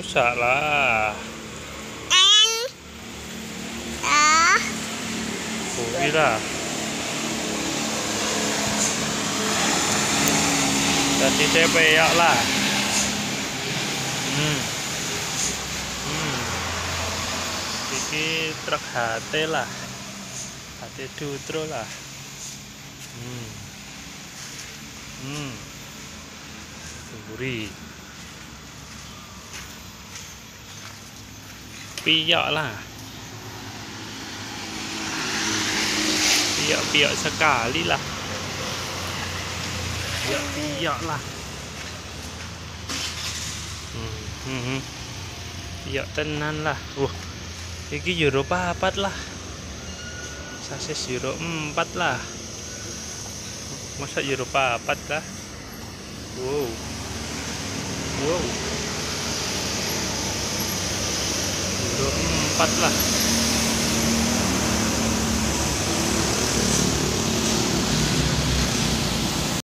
rusak lah. Bui lah. Tadi saya beyak lah. Iki truk HT lah. HT Dutro lah. Buri. Piyak lah. Piyak sekali lah. Piyak lah. Piyak tenan lah. Iki Euro 4 lah. Sasis Euro 4 lah. Masa Euro 4 lah. Wow. Euro 4 lah.